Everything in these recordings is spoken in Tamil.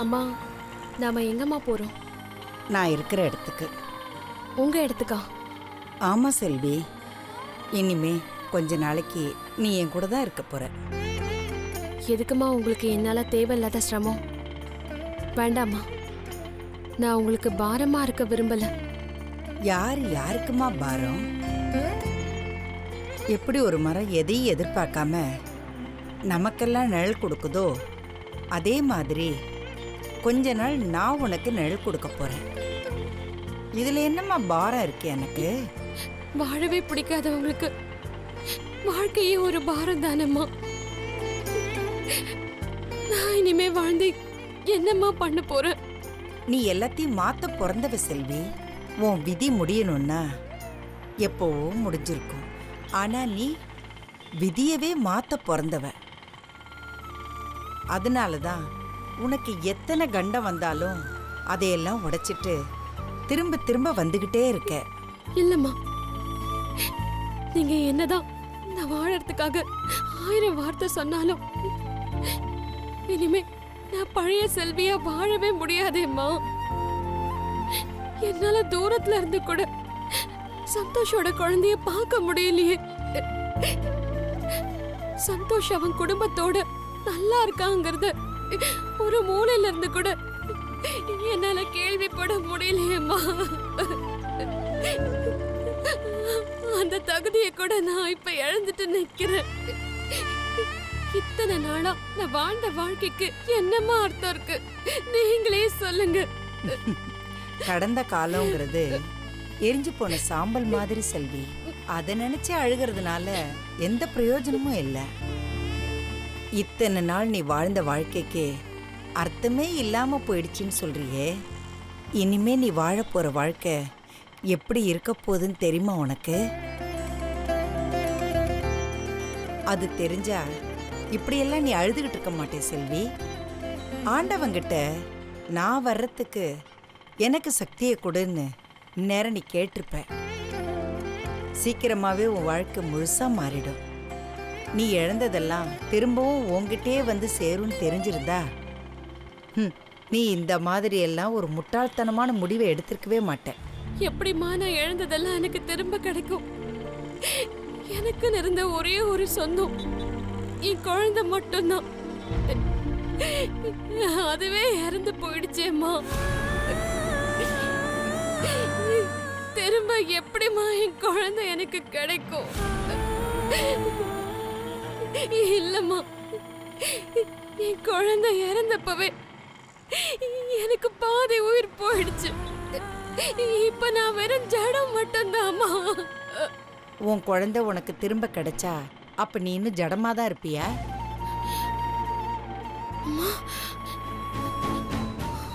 அம்மா, நாம எங்கம்மா போறோம்? நான் இருக்கிற இடத்துக்கு. உங்க இடத்துக்கா? ஆமா செல்வி, இனிமே கொஞ்ச நாளைக்கு நீ என் கூட தான் இருக்க போற. எதுக்குமா உங்களுக்கு என்னால தேவையில்லாத சிரமம்? வேண்டாமா, நான் உங்களுக்கு பாரமா இருக்க விரும்பல. யாருக்குமா பாரம்? எப்படி ஒரு மரம் எதையும் எதிர்பார்க்காம நமக்கெல்லாம் நிழல் கொடுக்குதோ அதே மாதிரி கொஞ்ச நாள் நான் உனக்கு நிழல் கொடுக்க போறேன். இதுல என்னம்மா பாரம் இருக்கு எனக்கு? வாழவே பிடிக்காதவங்களுக்கு வாழ்க்கையே ஒரு பாரம் தானம்மா. நான் இனிமே வாழ்ந்து என்னம்மா பண்ண போறேன்? நீ எல்லாத்தையும் மாத்த பிறந்தவ செல்வி. உன் விதி முடியணும்னா எப்போவோ முடிஞ்சிருக்கும். ஆனா நீ விதியவே மாத்த பிறந்தவ. அதனாலதான் உனக்கு எத்தனை கண்டம் வந்தாலும் அதையெல்லாம் உடைச்சிட்டு திரும்ப திரும்ப வந்துகிட்டே இருக்க. இல்லம்மா, நீங்க என்னதான் நான் வாழறதுக்காக 1000 வார்த்தை சொன்னாலும் இனிமே நான் பழைய செல்வியா வாழவே முடியாதேம்மா. என்னால தூரத்துல இருந்து கூட சந்தோஷோட குழந்தைய பார்க்க முடியலையே. சந்தோஷ் அவன் குடும்பத்தோட நல்லா இருக்காங்கிறத ஒரு மூலையில இருந்து கூட என்னால கேள்விப்பட முடியலையேம்மா. அந்த தகுதியை கூட நான் இப்ப இழந்துட்டு நிக்கிறேன். இத்தனை நாளா நான் வாழ்ந்த வாழ்க்கைக்கு என்னமா அர்த்தம் இருக்கு? நீங்களே சொல்லுங்க. கடந்த காலங்கிறது எரிஞ்சு போன சாம்பல் மாதிரி செல்வி. அதை நினைச்சு அழுகிறதுனால எந்த பிரயோஜனமும் இல்லை. இத்தனை நாள் நீ வாழ்ந்த வாழ்க்கைக்கு அர்த்தமே இல்லாம போயிடுச்சுன்னு சொல்றியே. இனிமே நீ வாழ போற வாழ்க்கை எப்படி இருக்க போகுதுன்னு தெரியுமா உனக்கு? அது தெரிஞ்சா இப்படியெல்லாம் நீ அழுதுகிட்டு இருக்க மாட்டே செல்வி. ஆண்டவங்கிட்ட நான் வர்றதுக்கு எனக்கு சக்தியை கொடுன்னு நேரம் நீ கேட்டிருப்ப. சீக்கிரமாவே உன் வாழ்க்கை முழுசா மாறிடும். நீ இழந்ததெல்லாம் திரும்பவும் உன்கிட்டே வந்து சேரும்னு தெரிஞ்சிருந்தா நீ இந்த மாதிரி எல்லாம் ஒரு முட்டாள்தனமான முடிவை எடுத்திருக்கவே மாட்டேன். எப்படிமா நான் இழந்ததெல்லாம் எனக்கு திரும்ப கிடைக்கும்? எனக்கு இருந்த ஒரே ஒரு சொந்தம் என் குழந்தை மட்டும்தான். அதுவே இறந்து போயிடுச்சேம்மா. திரும்ப எப்படிமா என் குழந்தை எனக்கு கிடைக்கும்? இல்லம்மா, என் குழந்தை இறந்தப்பவே எனக்கு பாதி உயிர் போயிடுச்சு. இப்ப நான் வெறும் ஜடம் மட்டும்தாம்மா. உன் குழந்தை உனக்கு திரும்ப கிடைச்சா அப்ப நீ இன்னும் ஜடமா தான் இருப்பியா?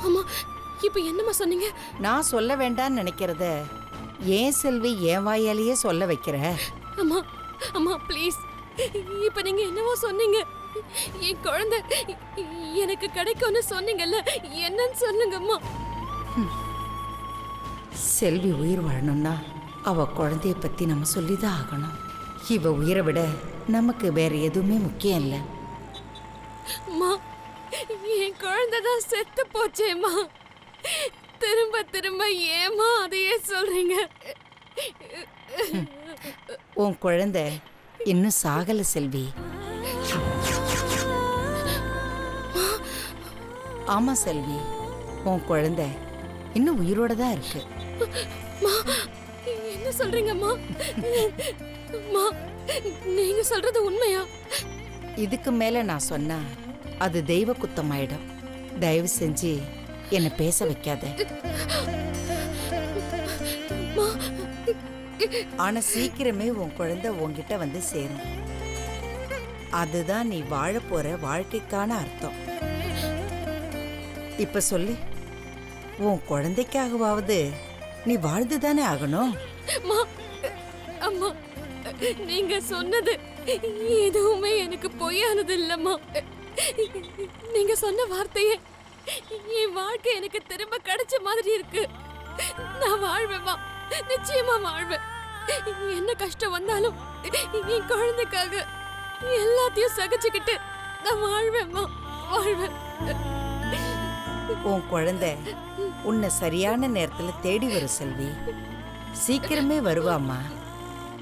அம்மா, இப்ப என்னம்மா சொன்னீங்க? நான் சொல்ல வேண்டாம்னு நினைக்கிறத ஏன் செல்வி என் வாயாலேயே சொல்ல வைக்கிற? அம்மா, அம்மா ப்ளீஸ், இப்ப நீங்க என்னவோ சொன்னீங்க. என் குழந்தை எனக்கு கிடைக்கும்னு சொன்னீங்கல்ல, என்னன்னு சொல்லுங்கம்மா. செல்வி உயிர் வாழணும்னா அவ குழந்தைய பத்தி நம்ம சொல்லிதான் ஆகணும். இவ உயிரை விட நமக்கு வேற எதுவுமே முக்கியம் இல்லை. அம்மா, என் குழந்தை தான் செத்து போச்சேம்மா. திரும்ப திரும்ப ஏமா அதையே சொல்றீங்க? உன் குழந்தை இன்னும் சாகல செல்வி. ஆமா செல்வி, உன் குழந்தை இன்னும் உயிரோட தான் இருக்கு. என்ன சொல்றீங்கம்மா? நீங்க சொல்றது உண்மையா? இதுக்கு மேல நான் சொன்னா அது தெய்வ குத்தமாயிடும். தயவு செஞ்சு என்ன பேச வைக்காத. ஆனா சீக்கிரமே உன் குழந்தை உன்கிட்ட வந்து சேரும். அதுதான் நீ வாழ போற வாழ்க்கைக்கான அர்த்தம். இப்ப சொல்லு, உன் குழந்தைக்காகவாவது நீ வாழ்ந்துதானே ஆகணும். அம்மா, நீங்க சொன்னது எதுவுமே எனக்கு பொய்யானது இல்லம்மா. நீங்க சொன்ன வார்த்தையே என் வாழ்க்கை எனக்கு திரும்ப கிடைச்ச மாதிரி இருக்கு. நான் வாழ்வேம்மா, நிச்சயமா வாழ்வேன். என்ன கஷ்டம் வந்தாலும் என் குழந்தைக்காக எல்லாத்தையும் சகிச்சுக்கிட்டு நான் வாழ்வேம்மா, வாழ்வேன். உன் குழந்தை உன்னை சரியான நேரத்துல தேடி வரும் செல்வி. சீக்கிரமே வருவாம்மா,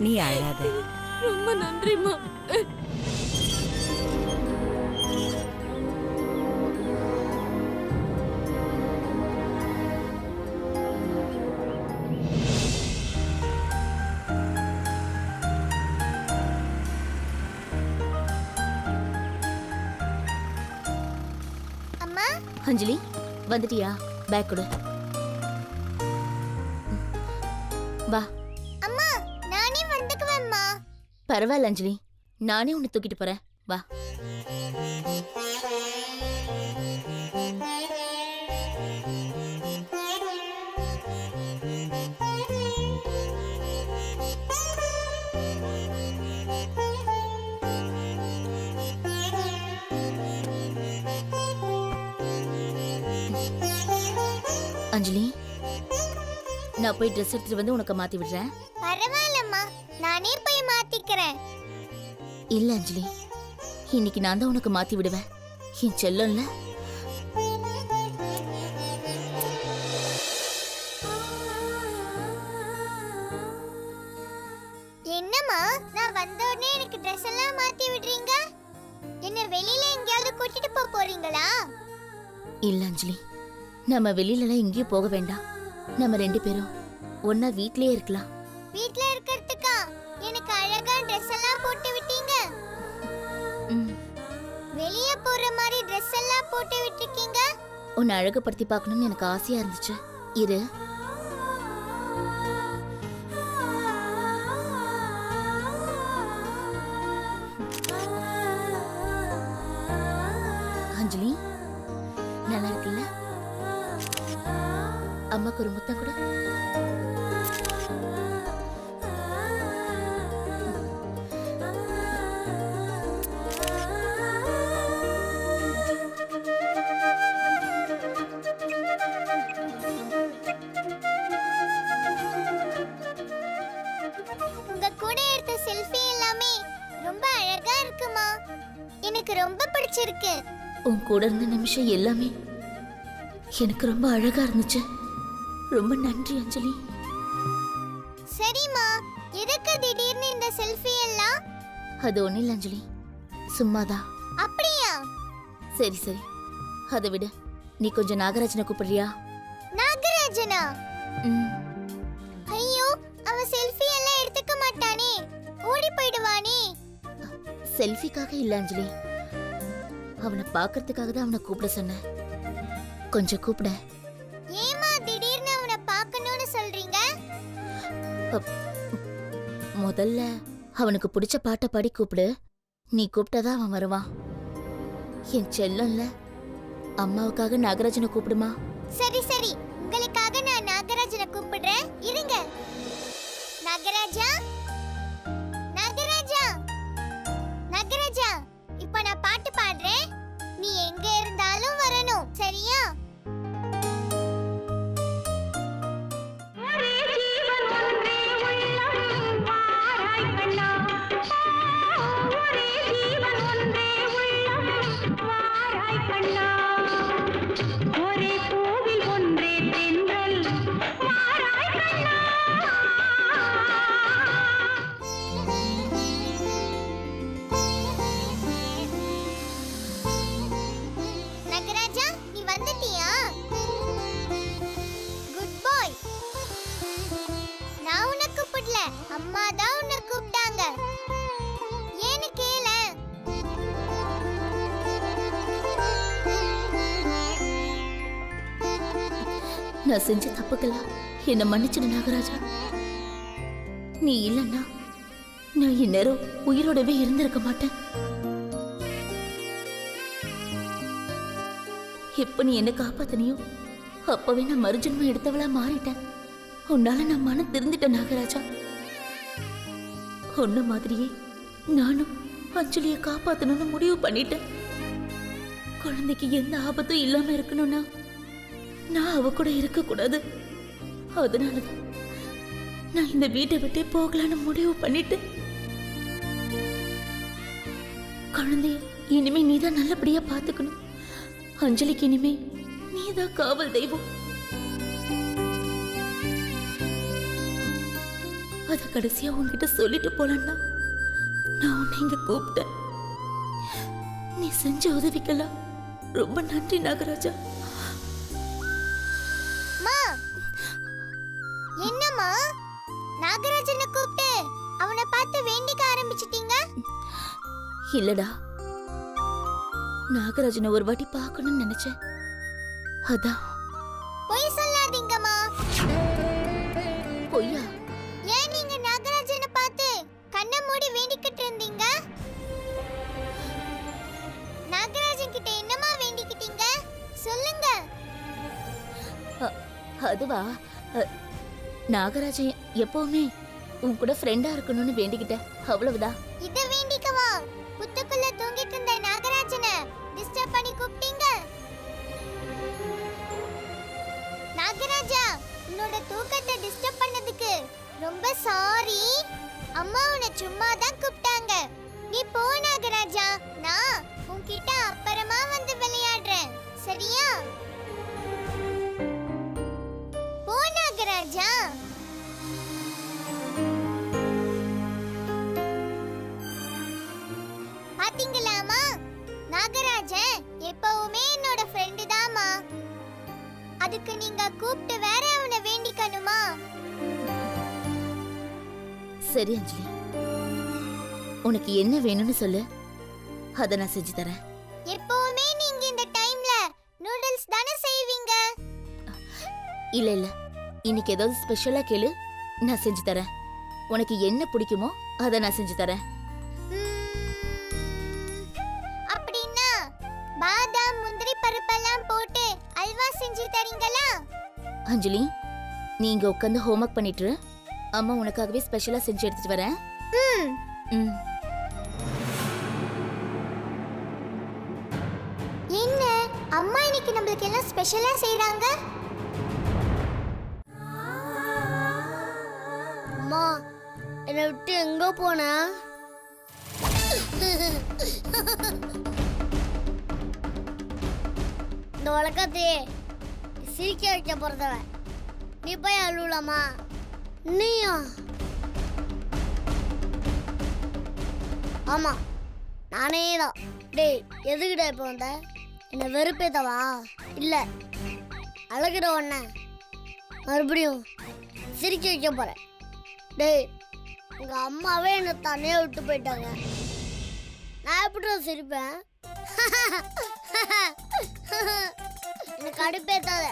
நீ அழாத. ரொம்ப நன்றிம்மா. அஞ்சலி வந்துட்டியா? பேக் கொடு. வா. அம்மா நானே வந்துக்குவேன்மா. பரவாயில்ல அஞ்சலி, நானே உன்னை தூக்கிட்டு போறேன். வா. அஞ்சலி, நான் போய் ட்ரெஸ் எடுத்துட்டு வந்து உனக்கு மாத்தி விடுறேன். பரவாயில்லம்மா, நானே போய் மாத்திக்கிறேன். இல்ல அஞ்சலி, இன்னைக்கு நான் தான் உனக்கு மாத்தி விடுவேன். என் செல்லம்ல. என்னம்மா, நான் வந்த உடனே எனக்கு ட்ரெஸ் எல்லாம் மாத்தி விடுறீங்க? என்ன வெளியில எங்கேயாவது கூட்டிட்டு போறீங்களா? இல்ல அஞ்சலி, நம்ம வெளியிலலாம் எங்கேயும் போக வேண்டாம். நம்ம 2 பேரும் ஒன்னா வீட்லயே இருக்கலாம். வீட்ல இருக்கிறதுக்கா எனக்கு அழகா ட்ரெஸ் எல்லாம் போட்டு விட்டீங்க? வெளிய போற மாதிரி ட்ரெஸ் எல்லாம் போட்டு விட்டுருக்கீங்க. உன்னை அழகுபடுத்தி பார்க்கணும்னு எனக்கு ஆசையா இருந்துச்சு. இரு. அஞ்சலி, நல்லா இருக்குல்ல? அம்மாக்கு ஒரு முத்தம் கொடு. உங்க கூட எடுத்த செல்ஃபி எல்லாமே ரொம்ப அழகா இருக்குமா. எனக்கு ரொம்ப பிடிச்சிருக்கு. உன் கூட இருந்த நிமிஷம் எல்லாமே எனக்கு ரொம்ப அழகா இருந்துச்சு. ரொம்ப நன்றி அஞ்சலி. சரிம்மா, எதுக்கு திடீர்னு இந்த செல்ஃபி எல்லாம்? அது ஒண்ணும் இல்ல அஞ்சலி, சும்மாதான். அப்படியா? சரி சரி, அதை விட நீ கொஞ்சம் நாகராஜனை கூப்பிடுறியா? நாகராஜனா? ம். ஐயோ, அவன் செல்ஃபி எல்லாம் எடுத்துக்க மாட்டானே, ஓடி போயிடுவானே. செல்ஃபிக்காக இல்ல அஞ்சலி, அவனை பார்க்கறதுக்காக தான் அவனை கூப்பிட சொன்னேன். கொஞ்சம் கூப்பிட. ஏமா திடீர்னு அவனை பார்க்கணும்னு சொல்றீங்க? முதல்ல அவனுக்கு பிடிச்ச பாட்டை பாடி கூப்பிடு. நீ கூப்பிட்டாதான் அவன் வருவான். என் செல்லம்ல, அம்மாவுக்காக நாகராஜனை கூப்பிடுமா? சரி சரி, உங்களுக்காக நான் நாகராஜனை கூப்பிடுறேன். இருங்க. நாகராஜா, நாகராஜா, நாகராஜா, இப்ப நான் பாட்டு பாடுறேன். நீ எங்க இருந்தாலும் வரணும், சரியா? நாகராஜா, நீ வந்துட்டியா? குட் பாய். நான் உன்னை கூப்பிடல, அம்மா தான் உன்னை கூப்பிட்டாங்க. ஏன்னு கேள. நான் செஞ்ச தப்புக்கெல்லாம் என்னை மன்னிச்சிடு நாகராஜா. நீ இல்லைன்னா நான் இந்நேரம் உயிரோடவே இருந்திருக்க மாட்டேன். எப்ப நீ என்ன காப்பாத்தனியோ அப்பவே நான் மறுஜன்மம் எடுத்தவளா மாறிட்டேன். உன்னால நான் மனம் திருந்துட்டேன் நாகராஜா. உன்ன மாதிரியே நானும் அஞ்சலிய காப்பாத்தணும்னு முடிவு பண்ணிட்டேன். குழந்தைக்கு எந்த ஆபத்தும் இல்லாம இருக்கணும்னா நான் அவ கூட இருக்க கூடாது. அதனாலதான் நான் இந்த வீட்டை விட்டே போகலான்னு முடிவு பண்ணிட்டு, குழந்தைய இனிமே நீதான் நல்லபடியா பாத்துக்கணும். அஞ்சலிக்கு இனிமே நீதான் காவல் தெய்வம். அத கடைசியா உன்கிட்ட சொல்லிட்டு போலன்னா நான் உன்னை இங்க கூப்பிட்டேன். நீ செஞ்ச உதவிக்கெல்லாம் ரொம்ப நன்றி நாகராஜா. மா என்னம்மா நாகராஜனை கூப்பிட்டு அவனை பார்த்து வேண்டிக்க ஆரம்பிச்சிட்டீங்க? இல்லடா, நாகராஜனை ஒரு வாட்டி பார்க்கணும்னு நினைச்சேன். அதான். பொய் சொல்லாதீங்கம்மா. பொய்யா? ஏன் நீங்க நாகராஜனை பார்த்து கண்ணை மூடி வேண்டிக்கிட்டு இருந்தீங்க? நாகராஜன் கிட்ட என்னமா வேண்டிக்கிட்டீங்க சொல்லுங்க. அதுவா, நாகராஜன் எப்பவுமே உன் கூட ஃப்ரெண்டா இருக்கணும்னு வேண்டிக்கிட்டேன், அவ்வளவுதான். இத வேண்டிக்கவா புத்துக்குள்ள தூங்கிட்டு இருந்த நாகராஜனை டிஸ்டர்ப் பண்ணி கூப்பிட்டீங்க? நாகராஜா, உன்னோட தூக்கத்தை டிஸ்டர்ப் பண்ணதுக்கு ரொம்ப சாரி. அம்மா உன்னை சும்மா தான் கூப்பிட்டாங்க. நீ போ நாகராஜா, நான் உன்கிட்ட அப்புறமா வந்து விளையாடுறேன், சரியா? போ நாகராஜா. பாத்தீங்களாமா, நாகராஜன் எப்பவுமே என்னோட ஃப்ரெண்டு தாமா. அதுக்கு நீங்க கூப்பிட்டு வேற அவனை வேண்டிக்கணுமா? சரி அஞ்சலி, உனக்கு என்ன வேணும்னு சொல்லு, அத நான் செஞ்சு தரேன். எப்பவுமே நீங்க இந்த டைம்ல நூடுல்ஸ் தானே செய்வீங்க? இல்ல இல்ல, இன்னைக்கு ஏதாவது ஸ்பெஷலா கேளு, நான் செஞ்சு தரேன். உனக்கு என்ன பிடிக்குமோ அத நான் செஞ்சு தரேன். அப்படின்னா பாதாம் முந்திரி பருப்பெல்லாம் போட்டு அல்வா செஞ்சு தரீங்களா? அஞ்சலி, நீங்க உட்காந்து ஹோம்ஒர்க் பண்ணிட்டு அம்மா உனக்காகவே ஸ்பெஷலா செஞ்சு எடுத்துட்டு வரேன். ம். என்ன அம்மா இன்னைக்கு நம்மளுக்கு எல்லாம் ஸ்பெஷலா செய்றாங்க? அம்மா, என்னை விட்டு எங்க போன? இந்த உலகத்தையே சிரிக்க வைக்க போறதவன் நீ போய் அழுவலாமா? நீயா? ஆமா, நானே தான். டேய், எதுக்குடா இப்போ வந்த? என்னை வெறுப்பேத்தவா? இல்ல, அழகிற ஒன்ன மறுபடியும் சிரிக்க வைக்க போறேன். டேய், உங்க அம்மாவே என்னை தனியா விட்டு போயிட்டாங்க. நான் எப்படி சிரிப்பேன்? எனக்கு அடுப்பேத்தாத,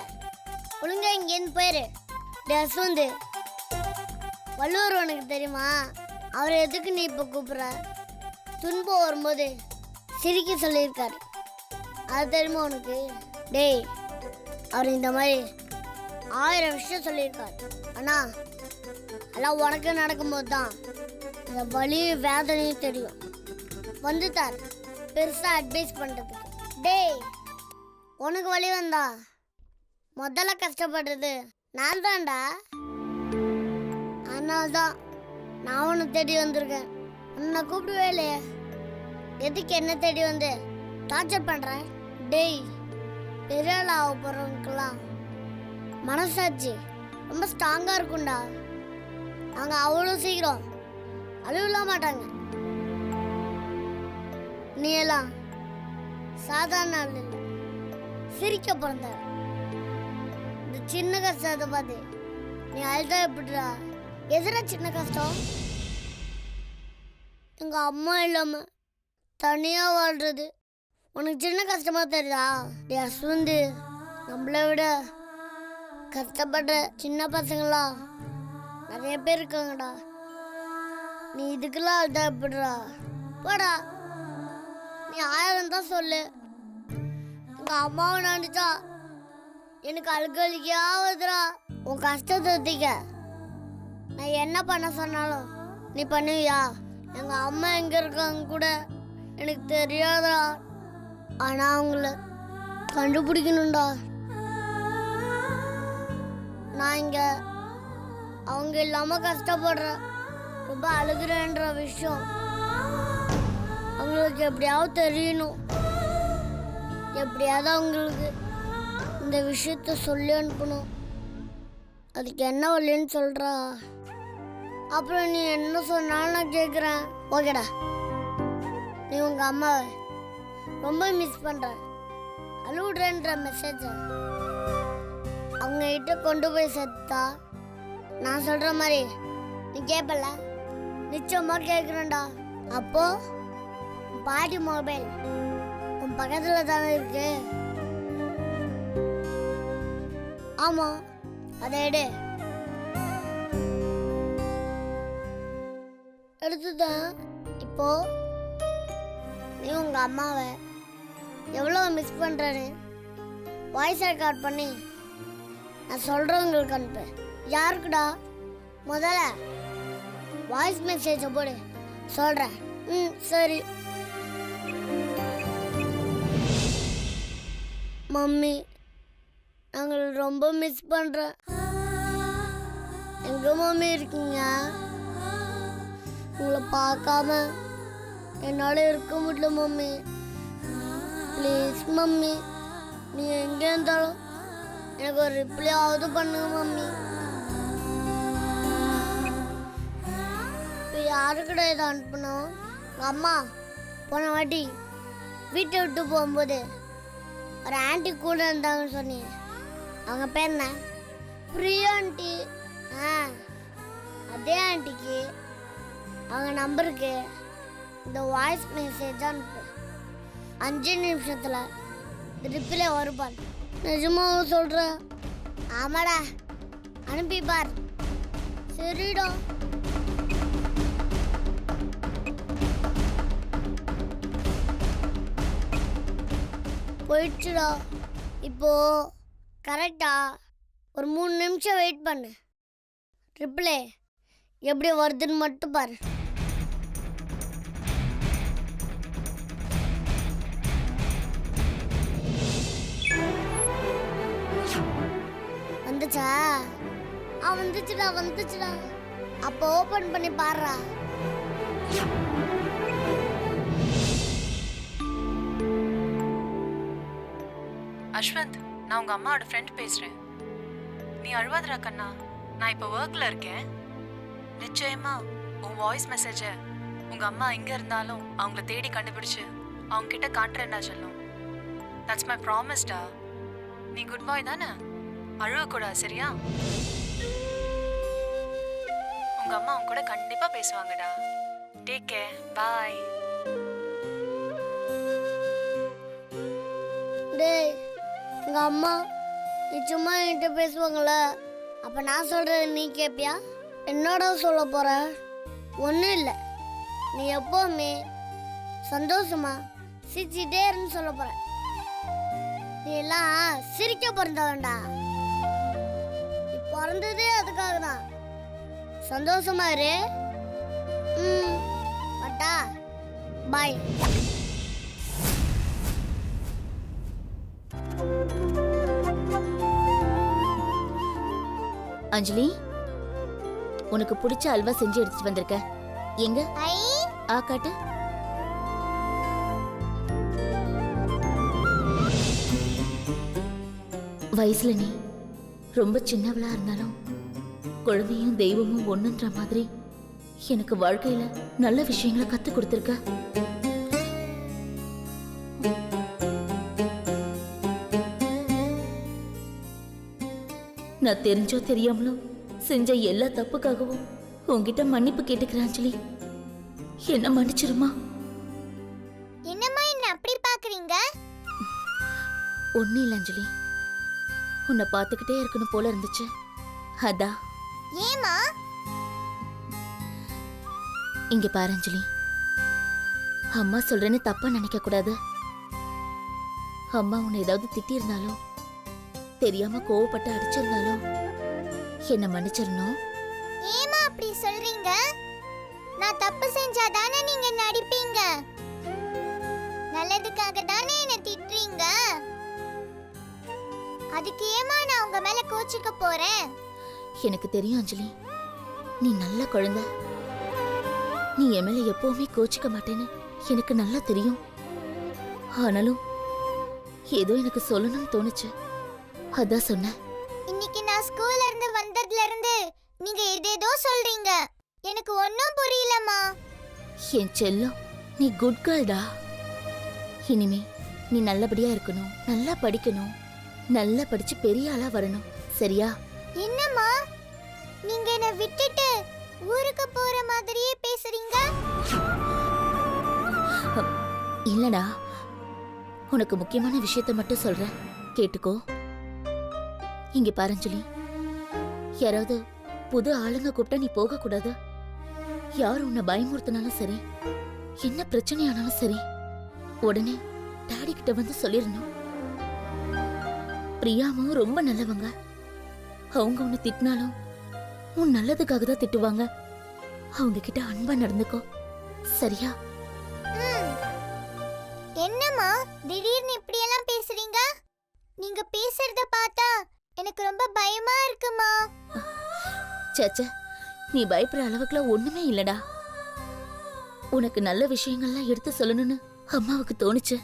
ஒழுங்கா இங்கேருந்து போயிரு. டேஸ் வந்து வள்ளுவர் உனக்கு தெரியுமா? அவரை எதுக்கு நீ இப்போ கூப்பிட்ற? துன்பம் வரும்போது சிரிக்க சொல்லியிருக்காரு, அது தெரியுமா உனக்கு? டேய், அவர் இந்த மாதிரி 1000 விஷயம் சொல்லியிருக்காரு. ஆனால் எல்லாம் உனக்கு நடக்கும்போது தான் இந்த வலியும் வேதனையும் தெரியும். வந்துட்டார் பெருசாக அட்வைஸ் பண்ணுறதுக்கு. டேய், உனக்கு வலி வந்தா முதல்ல கஷ்டப்படுறது நான் தான்டா. அதனால தான் நான் உன்னை தேடி வந்திருக்கேன். உன்னை கூப்பிடுவே இல்லையே, எதுக்கு என்ன தேடி வந்து டார்ச்சர் பண்ணுறேன்? டேய், பெரிய ஆள் ஆக போகிறவங்களுக்கெல்லாம் மனசாட்சி ரொம்ப ஸ்ட்ராங்காக இருக்கும்டா. அவங்க அவ்வளோ சீக்கிரம் அழுவலாம் மாட்டாங்க. நீ எல்லாம் சாதாரண ஆள் இல்லை, சிரிக்க பிறந்த. இந்த சின்ன கஷ்டத்தை பார்த்து நீ அழுதா எப்படிடா? எதுனா சின்ன கஷ்டம்? எங்க அம்மா இல்லாம தனியா வாழ்றது உனக்கு சின்ன கஷ்டமா தெரியுதா? டே அஸ்வந்து, நம்மளை விட கஷ்டப்படுற சின்ன பசங்களா நிறைய பேர் இருக்காங்கடா. நீ இதுக்கெல்லாம் அழுதா எப்படிடா? போடா, நீ 1000 தான் சொல்லு. எங்க அம்மாவை நினைச்சா எனக்கு அழுகலிக்கா வருதுடா. உன் கஷ்டத்தை தீக்க நான் என்ன பண்ண சொன்னாலும் நீ பண்ணுவியா? எங்க அம்மா எங்க இருக்காங்க கூட எனக்கு தெரியாதா. ஆனா அவங்கள கண்டுபிடிக்கணும்டா. நான் இங்க அவங்க இல்லாம கஷ்டப்படுறேன், ரொம்ப அழுகுறேன்ற விஷயம் அவங்களுக்கு எப்படியாவது தெரியணும். எப்படியாவது அவங்களுக்கு இந்த விஷயத்த சொல்லி அனுப்பணும். அதுக்கு என்ன வழின்னு சொல்றா. அப்புறம் நீ என்ன சொன்னாலும் நான் கேட்குறேன். ஓகேடா. நீ உங்க அம்மாவை ரொம்ப மிஸ் பண்ற, அழுவுடுறன்ற மெசேஜ அவங்க கிட்ட கொண்டு போய் சேர்த்தா நான் சொல்ற மாதிரி நீ கேட்பல. நிச்சயமா கேட்குறேன்டா. அப்போ உன் பாட்டி மொபைல் உன் பக்கத்துல தானே இருக்கு. ஆமா, அதை எடுத்துதான். இப்போ நீ உங்க அம்மாவை எவ்வளோ மிஸ் பண்றேன்னு வாய்ஸ் ரெக்கார்ட் பண்ணி நான் சொல்றவங்களுக்கு அனுப்பு. யாருக்குடா? முதல்ல வாய்ஸ் மெசேஜை போடு. சொல்றேன். சரி. மம்மி, நாங்கள் ரொம்ப மிஸ் பண்றோம். எங்க மம்மி இருக்கீங்க? உங்களை பார்க்காம என்னால இருக்க முடியல மம்மி. ப்ளீஸ் மம்மி, நீ எங்க இருந்தாலும் எனக்கு ஒரு ரிப்ளை ஆகுது பண்ணுங்க மம்மி. இப்போ யாருக்கிட்ட இதை அனுப்பணும்? உங்கள் அம்மா போன வாட்டி வீட்டை விட்டு போகும்போது ஒரு ஆண்டி கூட இருந்தாங்கன்னு சொன்னீங்க. அவங்க பேர் என்ன? பிரியா ஆண்டி. அதே ஆண்டிக்கு அவங்க நம்பருக்கு இந்த வாய்ஸ் மெசேஜ் அனுப்பு. 5 நிமிஷத்தில் ரிப்ளை வருப்பார். நிஜமாக சொல்கிற? ஆமாடா, அனுப்பி பார். சரிடா. போயிடுச்சுடா. இப்போ கரெக்டா ஒரு 3 நிமிஷம் வெயிட் பண்ணு. ரிப்ளை எப்படி வருதுன்னு மட்டும் பாரு. வந்துச்சா? வந்துச்சுடா. அப்போ ஓபன் பண்ணி பாருடா. அஸ்வந்த், நான் உங்க அம்மாவோட ஃப்ரெண்ட் பேசுறேன். நீ அழுவாதடா கண்ணா, நான் இப்போ ஒர்க்ல இருக்கேன். நிச்சயமா உன் வாய்ஸ் மெசேஜை உங்க அம்மா எங்க இருந்தாலும் அவங்கள தேடி கண்டுபிடிச்சு அவங்க கிட்ட காட்டுறேன்டா சொல்லும். தட்ஸ் மை ப்ராமிஸ்டா. நீ குட் பாய் தானே? அழுவக்கூடாது, சரியா? உங்க அம்மா அவங்க கூட கண்டிப்பா பேசுவாங்கடா. டேக் கேர், பாய். டேய், உங்க அம்மா நிச்சயமா என்கிட்ட பேசுவாங்கள? அப்ப நான் சொல்றது நீ கேப்பியா? என்னடா சொல்ல போற? ஒன்றும் இல்லை, நீ எப்பவுமே சந்தோஷமா சிரிச்சுட்டே இருன்னு சொல்ல போற. நீ எல்லாம் சிரிக்க பிறந்தவன்டா. நீ பிறந்ததே அதுக்காக தான். சந்தோஷமா இரு. பட்டா பாய். அஞ்சலி, உனக்கு பிடிச்ச அல்வா செஞ்சு எடுத்துட்டு வந்திருக்க. எங்க? ஆ காட்டு. வயசுல நீ ரொம்ப சின்னவளா இருந்தாலும் குழந்தையும் தெய்வமும் ஒண்ணுன்ற மாதிரி எனக்கு வாழ்க்கையில நல்ல விஷயங்களை கத்து கொடுத்திருக்க. நான் தெரிஞ்சோ தெரியாமலோ செஞ்ச எல்லா தப்புக்காகவும் உன்கிட்ட மன்னிப்பு கேட்டுக்கிறேன் அஞ்சலி. என்ன மன்னிச்சிருமா. என்னம்மா என்ன அப்படி பாக்குறீங்க? ஒன்னும் இல்ல அஞ்சலி, உன்னை பார்த்துக்கிட்டே இருக்கணும் போல இருந்துச்சு, அதான். ஏமா? இங்க பாரு அஞ்சலி, அம்மா சொல்றேன்னு தப்பா நினைக்க கூடாது. அம்மா உன்னை ஏதாவது திட்டிருந்தாலோ தெரியாம கோவப்பட்டு அடிச்சிருந்தாலோ என்ன மன்னிச்சிடணும். ஏமா அப்படி சொல்றீங்க? நான் தப்பு செஞ்சாதானே நீங்க நடிப்பீங்க. நல்லதுக்காக தானே என்ன திட்டுறீங்க. அதுக்கு ஏமா நான் உங்க மேல கோச்சிக்க போறேன்? எனக்கு தெரியும் அஞ்சலி, நீ நல்ல குழந்தை. நீ என் மேல எப்பவுமே கோச்சிக்க மாட்டேன்னு எனக்கு நல்லா தெரியும். ஆனாலும் ஏதோ எனக்கு சொல்லணும்னு தோணுச்சு. அதான் சொன்னேன். இன்னைக்கு நான் ஸ்கூல்ல இருந்து வந்ததுல இருந்து நீங்க ஏதேதோ சொல்றீங்க. எனக்கு ஒன்னும் புரியலம்மா. என் செல்லம், நீ குட் கேர்ள்டா. இனிமே நீ நல்லபடியா இருக்கணும், நல்லா படிக்கணும், நல்லா படிச்சு பெரிய ஆளா வரணும், சரியா? என்னம்மா நீங்க என்ன விட்டுட்டு ஊருக்கு போற மாதிரியே பேசுறீங்க? இல்லடா, உனக்கு முக்கியமான விஷயத்த மட்டும் சொல்றேன், கேட்டுக்கோ. இங்க பாரஞ்சலி, யாராவது புது ஆளுங்க கூப்பிட்டா நீ போக கூடாது. யார் உன்னை பயமுறுத்தினாலும் சரி, என்ன பிரச்சனையானாலும் சரி, உடனே டாடி கிட்ட வந்து சொல்லிடணும். பிரியாவும் ரொம்ப நல்லவங்க. அவங்க உன்னை திட்டினாலும் உன் நல்லதுக்காக தான் திட்டுவாங்க. அவங்க கிட்ட அன்பா நடந்துக்கோ, சரியா? என்னம்மா திடீர்னு இப்படி எல்லாம் பேசுறீங்க? நீங்க பேசுறத பார்த்தா எனக்கு ரொம்ப பயமா இருக்குமா. சேச்சே, நீ பயப்படுற அளவுக்குலாம் ஒண்ணுமே இல்லடா. உனக்கு நல்ல விஷயங்கள்லாம் எடுத்து சொல்லணும்னு அம்மாவுக்கு தோணுச்சு,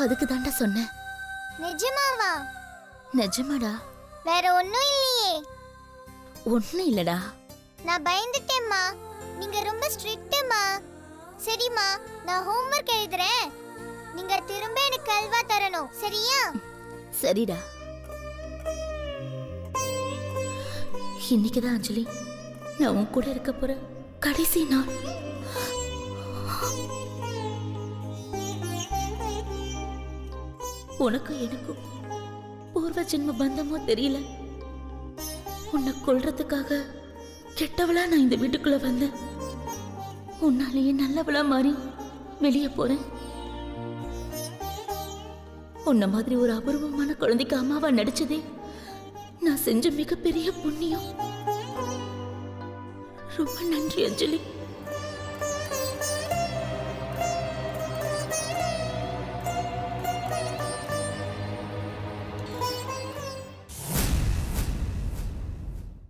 அதுக்கு தாண்டா சொன்னேன். நிஜமாவா? நிஜமாடா. வேற ஒண்ணும் இல்லையே. ஒண்ணும் இல்லடா. நான் பயந்துட்டேம்மா. நீங்க ரொம்ப ஸ்ட்ரிக்ட்மா. சரிம்மா, நான் ஹோம்வொர்க் எழுதுறேன். நீங்க திரும்ப எனக்கு அல்வா தரணும், சரியா? சரிடா. இன்னைக்குதான் அஞ்சலி நான் உன் கூட இருக்க போற கடைசி நாள். உனக்கும் எனக்கும் பூர்வ ஜென்ம பந்தமோ தெரியல. உன்னை கொல்றதுக்காக கெட்டவளா நான் இந்த வீட்டுக்குள்ள வந்தேன். உன்னாலேயே நல்லவளா மாறி வெளியே போறேன். உன்ன மாதிரி ஒரு அபூர்வமான குழந்தைக்கு அம்மாவா நடிச்சதே நான் செஞ்ச மிகப்பெரிய புண்ணியம். ரொம்ப நன்றி அஞ்சலி.